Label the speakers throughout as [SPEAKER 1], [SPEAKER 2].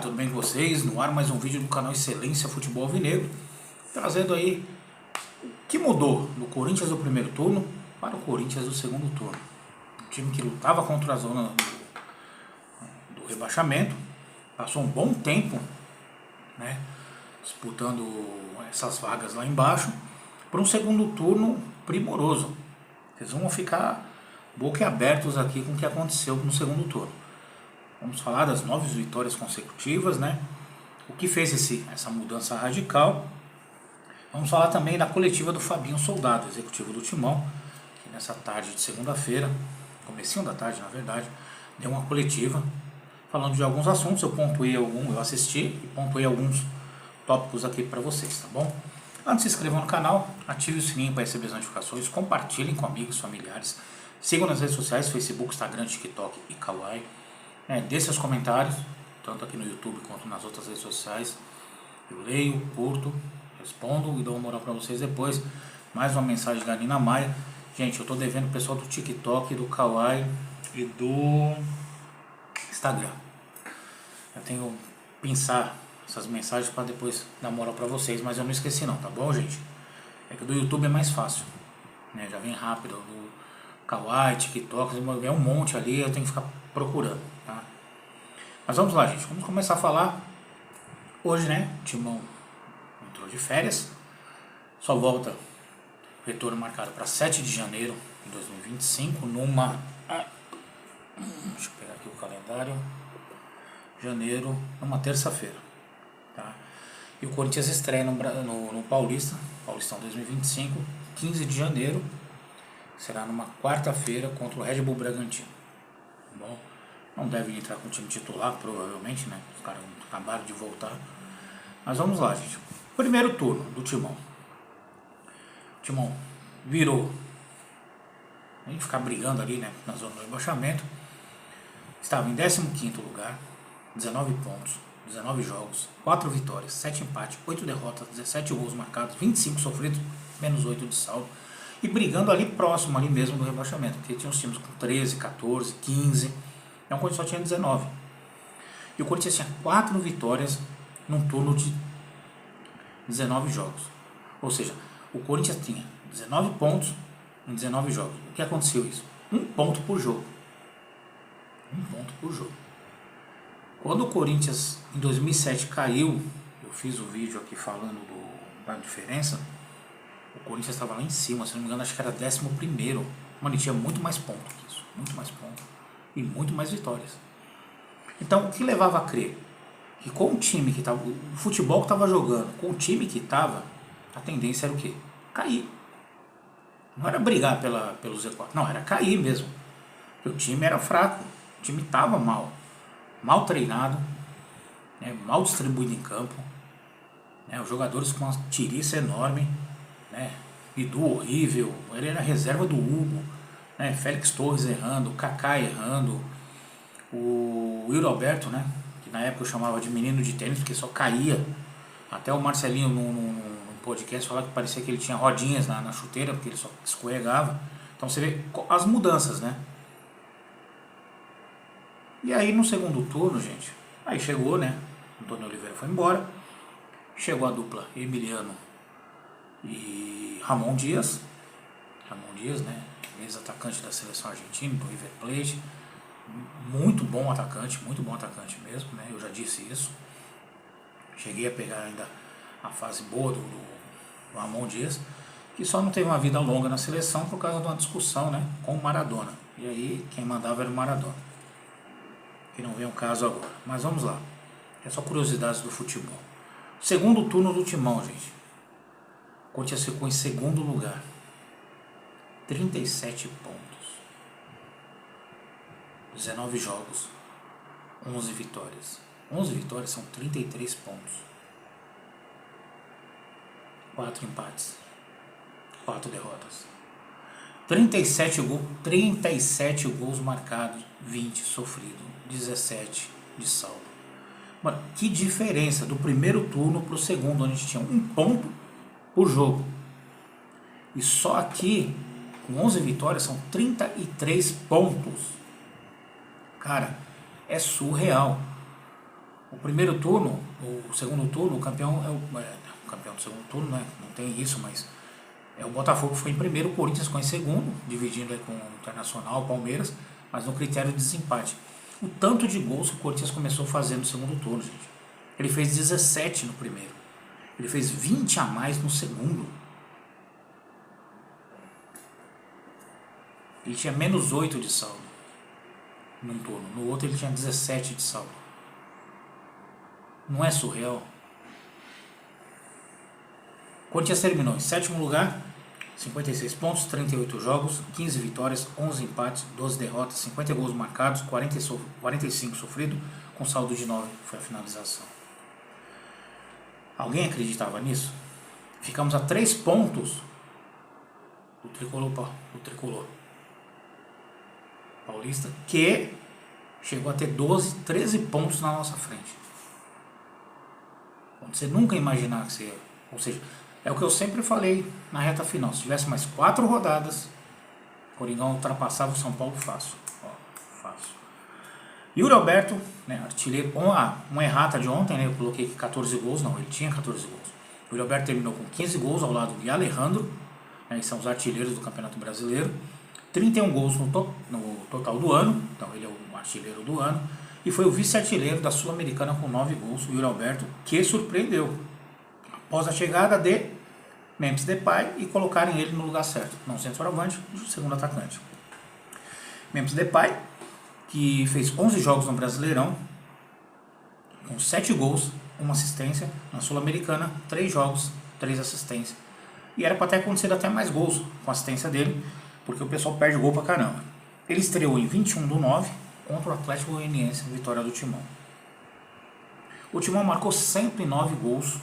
[SPEAKER 1] tudo bem com vocês? No ar mais um vídeo do canal Excelência Futebol Alvinegro, trazendo aí o que mudou do Corinthians do primeiro turno para o Corinthians do segundo turno. Um time que lutava contra a zona do rebaixamento, passou um bom tempo, né, disputando essas vagas lá embaixo, para um segundo turno primoroso. Vocês vão ficar boquiabertos aqui com o que aconteceu no segundo turno. Vamos falar das 9 vitórias consecutivas, né? O que fez essa mudança radical. Vamos falar também da coletiva do Fabinho Soldado, executivo do Timão, que nessa tarde de segunda-feira, comecinho da tarde na verdade, deu uma coletiva falando de alguns assuntos. Eu assisti e pontuei alguns tópicos aqui para vocês, tá bom? Antes, se inscrevam no canal, ative o sininho para receber as notificações, compartilhem com amigos, familiares, sigam nas redes sociais, Facebook, Instagram, TikTok e Kawaii. Dê seus comentários, tanto aqui no YouTube quanto nas outras redes sociais. Eu leio, curto, respondo e dou uma moral para vocês depois. Mais uma mensagem da Nina Maia. Gente, eu estou devendo o pessoal do TikTok, do Kawaii e do Instagram. Eu tenho que pensar essas mensagens para depois dar moral para vocês, mas eu não esqueci não, tá bom, gente? É que do YouTube é mais fácil, né? Já vem rápido. Do Kawaii, TikTok, vem um monte ali, eu tenho que ficar procurando, tá? Mas vamos lá, gente, vamos começar a falar hoje, né? O Timão entrou de férias, só volta, retorno marcado para 7 de janeiro de 2025, deixa eu pegar aqui o calendário, janeiro, numa terça-feira, tá? E o Corinthians estreia no Paulistão 2025, 15 de janeiro, será numa quarta-feira contra o Red Bull Bragantino. Bom, não deve entrar com o time titular, provavelmente, né? Os caras acabaram de voltar. Mas vamos lá, gente. Primeiro turno do Timão. O Timão virou. A gente ficar brigando ali, né? Na zona do rebaixamento. Estava em 15º lugar, 19 pontos, 19 jogos, 4 vitórias, 7 empates, 8 derrotas, 17 gols marcados, 25 sofridos, menos 8 de saldo. E brigando ali próximo, ali mesmo do rebaixamento, porque tinha uns times com 13, 14, 15, então o Corinthians só tinha 19. E o Corinthians tinha 4 vitórias num turno de 19 jogos. Ou seja, o Corinthians tinha 19 pontos em 19 jogos. O que aconteceu isso? 1 ponto por jogo. 1 ponto por jogo. Quando o Corinthians em 2007 caiu, eu fiz o vídeo aqui falando da diferença. O Corinthians estava lá em cima, se não me engano, acho que era 11º. Mano, ele tinha muito mais pontos que isso. Muito mais pontos. E muito mais vitórias. Então, o que levava a crer? Que com o time que estava... O futebol que estava jogando, com o time que estava, a tendência era o quê? Cair. Não era brigar pelo Z4. Não, era cair mesmo. Porque o time era fraco. O time estava mal. Mal treinado. Né, mal distribuído em campo. Né, os jogadores com uma tiriça enorme. Bidu horrível, ele era reserva do Hugo, né? Félix Torres errando, Kaká errando, o Yuri Alberto, né? Que na época eu chamava de menino de tênis porque só caía. Até o Marcelinho no podcast falava que parecia que ele tinha rodinhas na chuteira porque ele só escorregava. Então você vê as mudanças, né? E aí no segundo turno, gente, aí chegou, né? Antônio Oliveira foi embora, chegou a dupla Emiliano e Ramon Dias, né, ex-atacante da seleção argentina, do River Plate, muito bom atacante mesmo, né, eu já disse isso. Cheguei a pegar ainda a fase boa do Ramon Dias, que só não teve uma vida longa na seleção por causa de uma discussão, né, com o Maradona, e aí quem mandava era o Maradona, que não vem o caso agora. Mas vamos lá, é só curiosidades do futebol. Segundo turno do Timão, gente. O Corinthians ficou em segundo lugar, 37 pontos, 19 jogos, 11 vitórias. 11 vitórias são 33 pontos, 4 empates, 4 derrotas, 37 gols marcados, 20 sofridos, 17 de saldo. Mano, que diferença do primeiro turno para o segundo, onde a gente tinha 1 ponto por jogo. E só aqui, com 11 vitórias, são 33 pontos. Cara, é surreal. O primeiro turno, o segundo turno, o campeão é o campeão do segundo turno, né? Não tem isso, mas é o Botafogo que foi em primeiro, o Corinthians ficou em segundo, dividindo aí com o Internacional, o Palmeiras, mas no critério de desempate. O tanto de gols que o Corinthians começou a fazer no segundo turno, gente. Ele fez 17 no primeiro. Ele fez 20 a mais no segundo. Ele tinha menos 8 de saldo num turno. No outro ele tinha 17 de saldo. Não é surreal? O Corinthians terminou em sétimo lugar, 56 pontos, 38 jogos, 15 vitórias, 11 empates, 12 derrotas, 50 gols marcados, 45 sofridos, com saldo de 9, foi a finalização. Alguém acreditava nisso? Ficamos a 3 pontos do tricolor paulista, que chegou a ter 12, 13 pontos na nossa frente. Você nunca imaginar que você... Ou seja, é o que eu sempre falei na reta final. Se tivesse mais 4 rodadas, o Coringão ultrapassava o São Paulo fácil. Ó, fácil. Yuri Alberto, né, artilheiro, uma errata de ontem, né, eu coloquei 14 gols, não, ele tinha 14 gols. O Yuri Alberto terminou com 15 gols ao lado de Alejandro, né, que são os artilheiros do Campeonato Brasileiro. 31 gols no total do ano, então ele é o artilheiro do ano. E foi o vice-artilheiro da Sul-Americana com 9 gols, o Yuri Alberto, que surpreendeu. Após a chegada de Memphis Depay e colocarem ele no lugar certo. Não centroavante, segundo atacante. Memphis Depay, que fez 11 jogos no Brasileirão, com 7 gols, 1 assistência. Na Sul-Americana, 3 jogos, 3 assistências. E era para ter acontecido até mais gols com a assistência dele, porque o pessoal perde gol pra caramba. Ele estreou em 21/9 contra o Atlético Goianiense, vitória do Timão. O Timão marcou 109 gols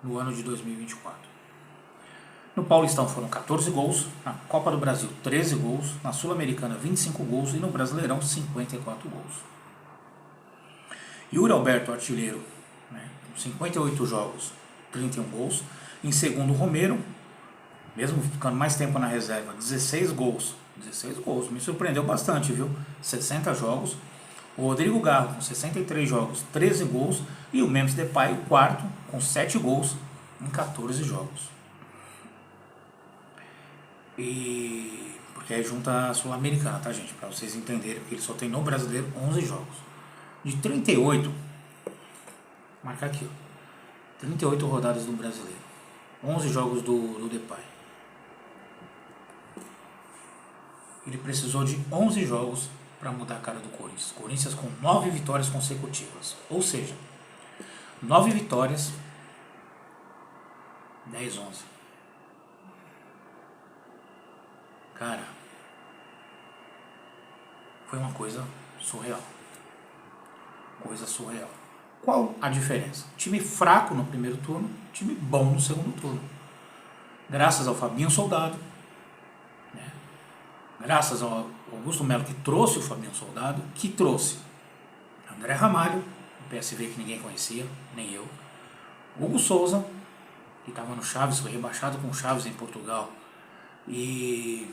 [SPEAKER 1] no ano de 2024. No Paulistão foram 14 gols, na Copa do Brasil 13 gols, na Sul-Americana 25 gols e no Brasileirão 54 gols. Yuri Alberto, artilheiro, né, 58 jogos, 31 gols. Em segundo, Romero, mesmo ficando mais tempo na reserva, 16 gols. 16 gols, me surpreendeu bastante, viu? 60 jogos. O Rodrigo Garro, com 63 jogos, 13 gols. E o Memphis Depay, o quarto, com 7 gols em 14 jogos. E... porque aí junta a Sul-Americana, tá, gente? Pra vocês entenderem, porque ele só tem no Brasileiro 11 jogos. De 38, marcar aqui, ó, 38 rodadas do Brasileiro. 11 jogos do Depay. Ele precisou de 11 jogos para mudar a cara do Corinthians. Corinthians com 9 vitórias consecutivas. Ou seja, 9 vitórias, 10-11. Cara, foi uma coisa surreal. Coisa surreal. Qual a diferença? Time fraco no primeiro turno, time bom no segundo turno. Graças ao Fabinho Soldado, né? Graças ao Augusto Melo, que trouxe o Fabinho Soldado, que trouxe André Ramalho, o PSV que ninguém conhecia, nem eu. Hugo Souza, que estava no Chaves, foi rebaixado com o Chaves em Portugal e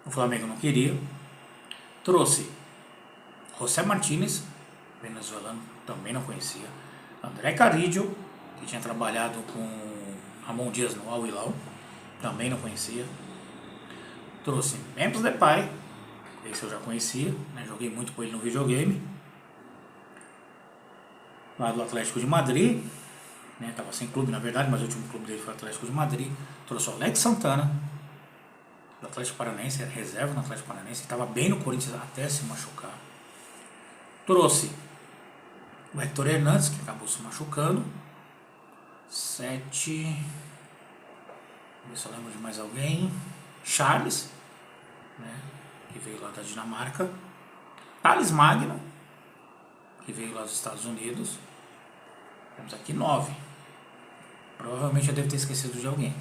[SPEAKER 1] o Flamengo não queria. Trouxe José Martínez, venezuelano, também não conhecia. André Carillo, que tinha trabalhado com Ramon Dias no Al Hilal, também não conhecia. Trouxe Memphis Depay, esse eu já conhecia, né? Joguei muito com ele no videogame. Lá do Atlético de Madrid, né? Tava sem clube na verdade, mas o último clube dele foi o Atlético de Madrid. Trouxe o Alex Santana, do Atlético Paranaense, era reserva no Atlético Paranaense, estava bem no Corinthians até se machucar. Trouxe o Héctor Hernandes, que acabou se machucando. 7. Vou ver se eu lembro de mais alguém. Charles, né, que veio lá da Dinamarca. Thales Magno, que veio lá dos Estados Unidos. Temos aqui 9. Provavelmente eu devo ter esquecido de alguém.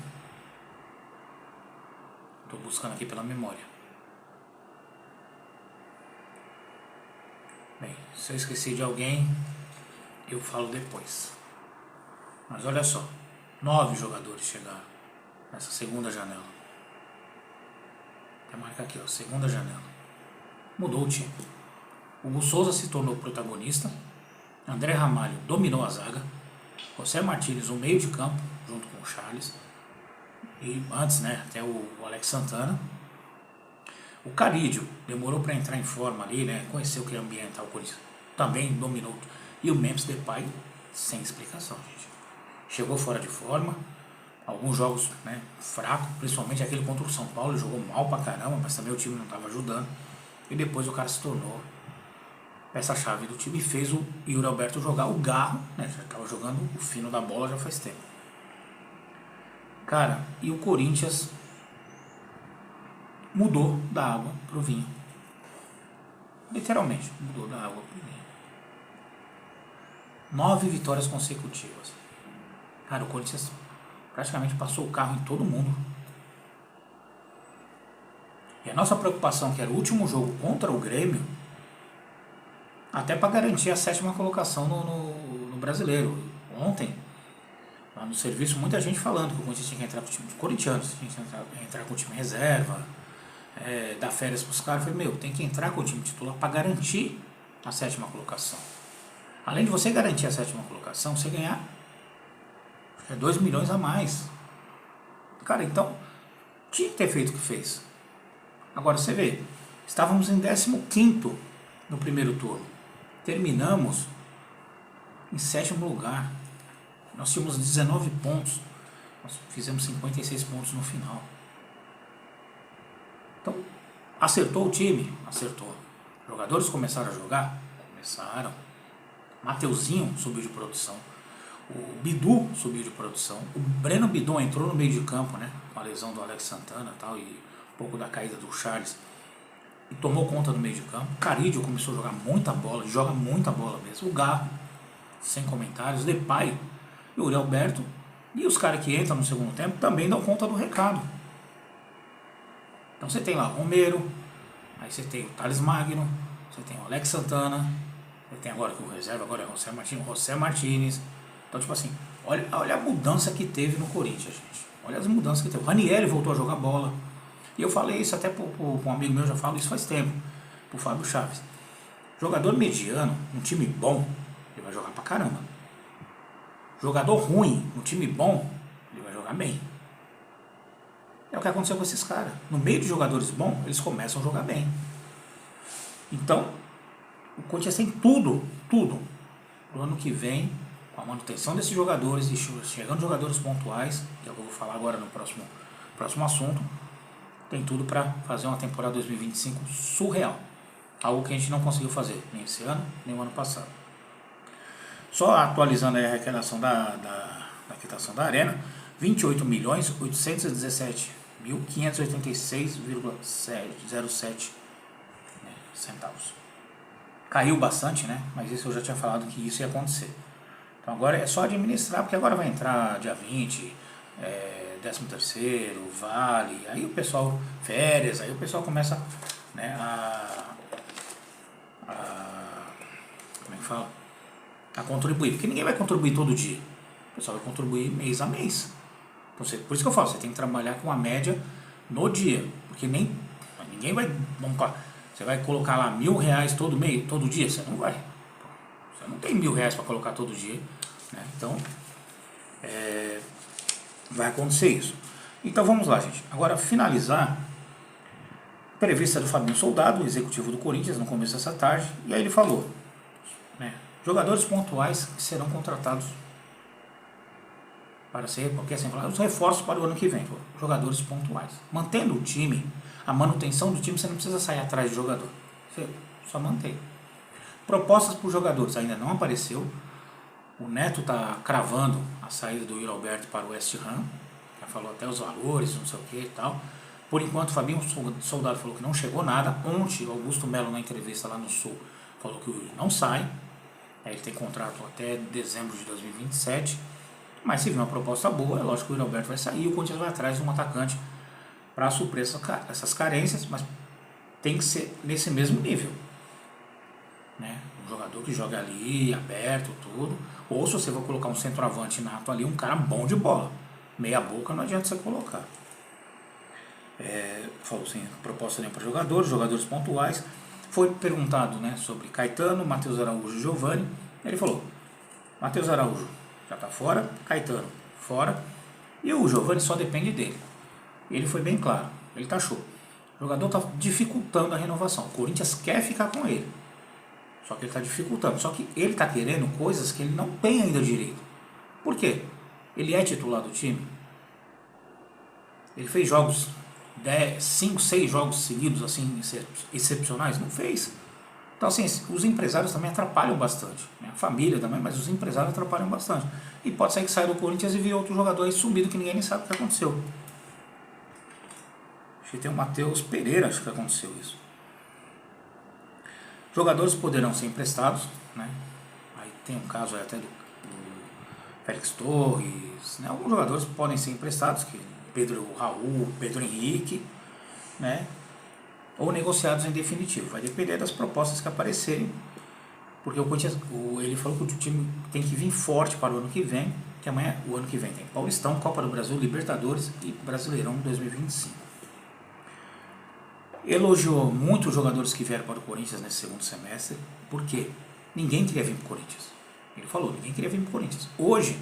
[SPEAKER 1] Estou buscando aqui pela memória. Bem, se eu esqueci de alguém, eu falo depois. Mas olha só, 9 jogadores chegaram nessa segunda janela. Vou marcar aqui, ó, segunda janela. Mudou o time. O Hugo Souza se tornou protagonista. André Ramalho dominou a zaga. José Martínez no meio de campo, junto com o Charles. E antes, né, até o Alex Santana. O Carídio demorou para entrar em forma ali, né? Conheceu o que ia ambientar o Corinthians. Também dominou. E o Memphis Depay, sem explicação, gente. Chegou fora de forma. Alguns jogos, né, fracos, principalmente aquele contra o São Paulo, ele jogou mal pra caramba, mas também o time não estava ajudando. E depois o cara se tornou peça-chave do time e fez o Yuri Alberto jogar o garro, né? Já estava jogando o fino da bola já faz tempo. Cara, e o Corinthians mudou da água pro vinho. Literalmente, mudou da água pro vinho. 9 vitórias consecutivas. Cara, o Corinthians praticamente passou o carro em todo mundo. E a nossa preocupação, que era o último jogo contra o Grêmio, até para garantir a 7ª colocação no Brasileiro. Ontem, lá no serviço, muita gente falando que o Corinthians tinha que entrar com o time dos corintianos, tinha que entrar com o time reserva, dar férias para os caras. Eu falei, tem que entrar com o time titular para garantir a 7ª colocação. Além de você garantir a 7ª colocação, você ganhar 2 milhões a mais. Cara, então, tinha que ter feito o que fez. Agora você vê, estávamos em 15º no primeiro turno. Terminamos em 7º lugar. Nós tínhamos 19 pontos. Nós fizemos 56 pontos no final. Então, acertou o time? Acertou. Jogadores começaram a jogar? Começaram. Mateuzinho subiu de produção. O Bidu subiu de produção. O Breno Bidon entrou no meio de campo, né? Com a lesão do Alex Santana e tal, e um pouco da caída do Charles. E tomou conta do meio de campo. O Carídio começou a jogar muita bola, joga muita bola mesmo. O Garro, sem comentários. O Depay e o Yuri Alberto. E os caras que entram no segundo tempo também dão conta do recado. Então você tem lá o Romero, aí você tem o Thales Magno, você tem o Alex Santana, você tem agora que o reserva agora é o José Martínez. Então, tipo assim, olha a mudança que teve no Corinthians, gente. Olha as mudanças que teve. O Ranieri voltou a jogar bola. E eu falei isso até para um amigo meu, já falo isso faz tempo, pro Fábio Chaves. Jogador mediano, um time bom, ele vai jogar pra caramba. Jogador ruim, um time bom, ele vai jogar bem. É o que aconteceu com esses caras. No meio de jogadores bons, eles começam a jogar bem. Então, o Corinthians tem tudo pro ano que vem, com a manutenção desses jogadores e chegando jogadores pontuais, que é o que eu vou falar agora no próximo assunto, tem tudo para fazer uma temporada 2025 surreal. Algo que a gente não conseguiu fazer nem esse ano, nem o ano passado. Só atualizando aí a arrecadação da quitação da Arena, 28.817.586,07 centavos. Caiu bastante, né? Mas isso eu já tinha falado que isso ia acontecer. Então agora é só administrar, porque agora vai entrar dia 20, 13º, vale, aí o pessoal, férias, aí o pessoal começa, né, como é que fala? A contribuir, porque ninguém vai contribuir todo dia, o pessoal vai contribuir mês a mês. Então, por isso que eu falo, você tem que trabalhar com a média no dia, porque ninguém vai, você vai colocar lá R$1.000 todo dia, você não vai, você não tem R$1.000 para colocar todo dia, né? Então, vai acontecer isso. Então vamos lá, gente. Agora finalizar. Entrevista do Fabinho Soldado, executivo do Corinthians, no começo dessa tarde. E aí ele falou, né, jogadores pontuais que serão contratados para ser, porque assim, os reforços para o ano que vem. Jogadores pontuais. Mantendo o time, a manutenção do time, você não precisa sair atrás de jogador. Você só mantém. Propostas por jogadores ainda não apareceu. O Neto está cravando a saída do Yuri Alberto para o West Ham. Já falou até os valores, não sei o que e tal. Por enquanto, o Fabinho Soldado falou que não chegou nada. Ontem, o Augusto Melo, na entrevista lá no Sul, falou que o Yuri não sai. Ele tem contrato até dezembro de 2027. Mas se vir uma proposta boa, é lógico que o Yuri Alberto vai sair. E o Corinthians vai atrás de um atacante para suprir essas carências. Mas tem que ser nesse mesmo nível, né? Um jogador que joga ali, aberto, tudo. Ou se você for colocar um centroavante nato ali, um cara bom de bola. Meia boca não adianta você colocar. Falou assim, proposta para jogadores pontuais. Foi perguntado, né, sobre Caetano, Matheus Araújo e Giovani. Ele falou, Matheus Araújo já está fora, Caetano fora, e o Giovani só depende dele. Ele foi bem claro, ele taxou. O jogador está dificultando a renovação. O Corinthians quer ficar com ele, só que ele está dificultando. Só que ele está querendo coisas que ele não tem ainda direito. Por quê? Ele é titular do time. Ele fez jogos, 5, 6 jogos seguidos, assim, excepcionais? Não fez. Então, assim, os empresários também atrapalham bastante. A família também, mas os empresários atrapalham bastante. E pode ser que saia do Corinthians e vire outro jogador aí sumido que ninguém nem sabe o que aconteceu. Acho que tem o Matheus Pereira, acho que aconteceu isso. Jogadores poderão ser emprestados, né? Aí tem um caso aí até do Félix Torres, né? Alguns jogadores podem ser emprestados, que Pedro Raul, Pedro Henrique, né? Ou negociados em definitivo. Vai depender das propostas que aparecerem, porque o Corinthians, ele falou que o time tem que vir forte para o ano que vem, que amanhã, o ano que vem tem Paulistão, Copa do Brasil, Libertadores e Brasileirão 2025. Elogiou muito os jogadores que vieram para o Corinthians nesse segundo semestre, porque ninguém queria vir para o Corinthians. Ele falou, ninguém queria vir para o Corinthians. Hoje,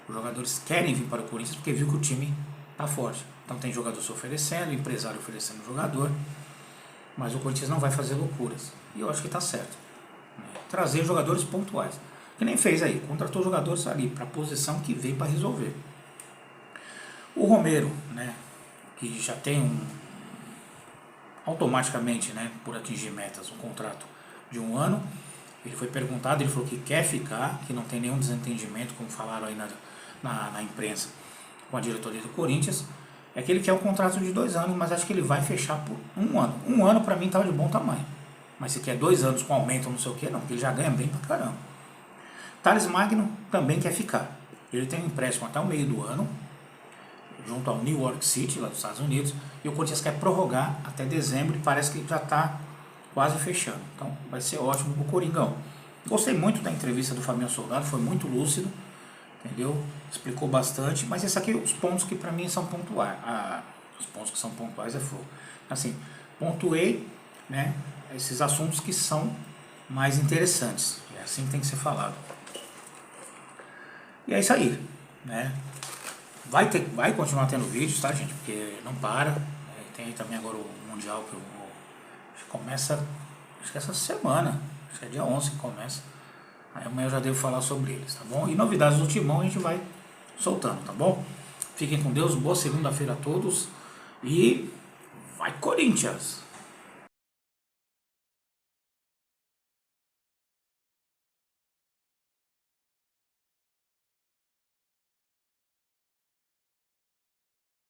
[SPEAKER 1] os jogadores querem vir para o Corinthians porque viu que o time está forte. Então tem jogador se oferecendo, empresário oferecendo jogador, mas o Corinthians não vai fazer loucuras. E eu acho que está certo. Trazer jogadores pontuais. Que nem fez aí, contratou jogadores ali para a posição que veio para resolver. O Romero, né, que já tem automaticamente, né, por atingir metas, um contrato de 1 ano. Ele foi perguntado, ele falou que quer ficar, que não tem nenhum desentendimento, como falaram aí na imprensa, com a diretoria do Corinthians. É que ele quer um contrato de 2 anos, mas acho que ele vai fechar por 1 ano. 1 ano para mim estava de bom tamanho. Mas se quer 2 anos com aumento, não sei o que, não, porque ele já ganha bem pra caramba. Thales Magno também quer ficar. Ele tem um empréstimo até o meio do ano, junto ao New York City, lá dos Estados Unidos, e o Corinthians quer prorrogar até dezembro e parece que já está quase fechando. Então vai ser ótimo o Coringão. Gostei muito da entrevista do Fabiano Soldado, foi muito lúcido, entendeu? Explicou bastante, mas esses aqui os pontos que para mim são pontuais. Os pontos que são pontuais é fogo. Assim, pontuei, né, esses assuntos que são mais interessantes. É assim que tem que ser falado. E é isso aí, né? Vai continuar tendo vídeos, tá, gente? Porque não para. Tem aí também agora o Mundial que começa, acho que essa semana, acho que é dia 11 que começa. Aí amanhã eu já devo falar sobre eles, tá bom? E novidades do Timão a gente vai soltando, tá bom? Fiquem com Deus, boa segunda-feira a todos e vai Corinthians!